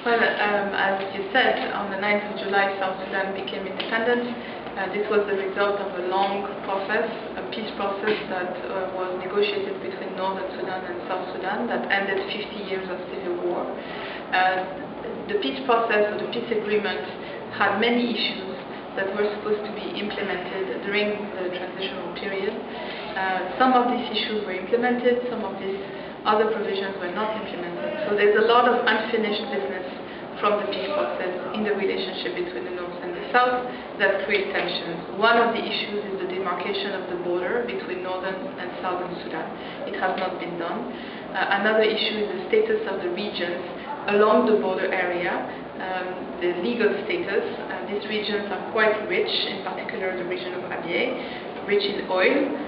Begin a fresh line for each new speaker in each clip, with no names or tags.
Well, as you said, on the 9th of July, South Sudan became independent. This was the result of a long process, a peace process that was negotiated between Northern Sudan and South Sudan that ended 50 years of civil war. The peace process, or the peace agreement, had many issues that were supposed to be implemented during the transitional period. Some of these issues were implemented, some of these other provisions were not implemented. So there's a lot of unfinished business from the peace process in the relationship between the North and the South that creates tensions. One of the issues is the demarcation of the border between Northern and Southern Sudan. It has not been done. Another issue is the status of the regions along the border area, the legal status. These regions are quite rich, in particular the region of Abyei, rich in oil.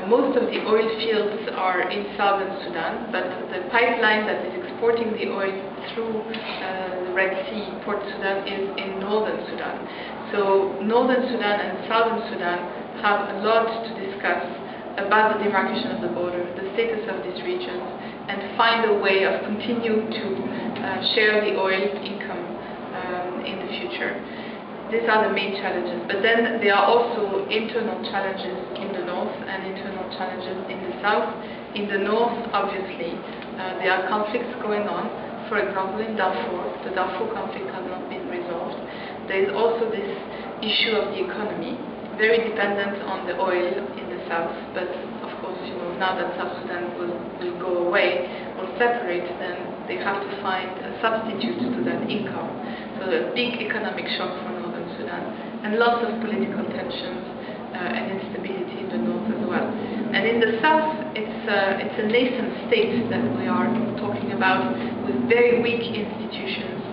Most of the oil fields are in southern Sudan, but the pipeline that is exporting the oil through the Red Sea, Port Sudan, is in northern Sudan. So northern Sudan and southern Sudan have a lot to discuss about the demarcation of the border, the status of these regions, and find a way of continuing to share the oil income in the future. These are the main challenges, but then there are also internal challenges in the north and internal challenges in the south. In the north, obviously, there are conflicts going on. For example, in Darfur, the Darfur conflict has not been resolved. There is also this issue of the economy, very dependent on the oil in the south, but of course, now that South Sudan will go away or separate, then they have to find a substitute to that income. So a big economic shock for Northern Sudan, and lots of political tensions and instability in the north as well. And in the south, it's a nascent state that we are talking about, with very weak institutions.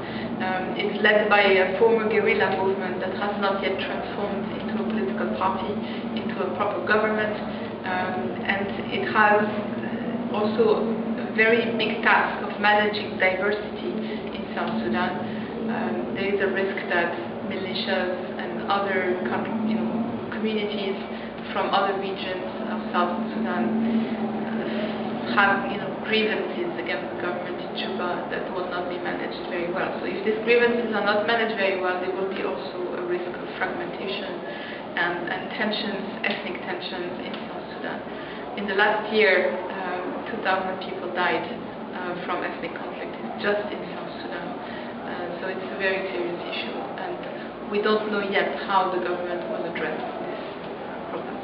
It's led by a former guerrilla movement that has not yet transformed into a political party, into a proper government, and it has also a very big task of managing diversity in South Sudan. There is a risk that militias and other communities from other regions of South Sudan have grievances against the government in Juba that will not be managed very well. So if these grievances are not managed very well, there will be also a risk of fragmentation and tensions, ethnic tensions in South Sudan. In the last year, 2,000 people died from ethnic conflict just in South Sudan. So it's a very serious issue, and we don't know yet how the government will address this problem.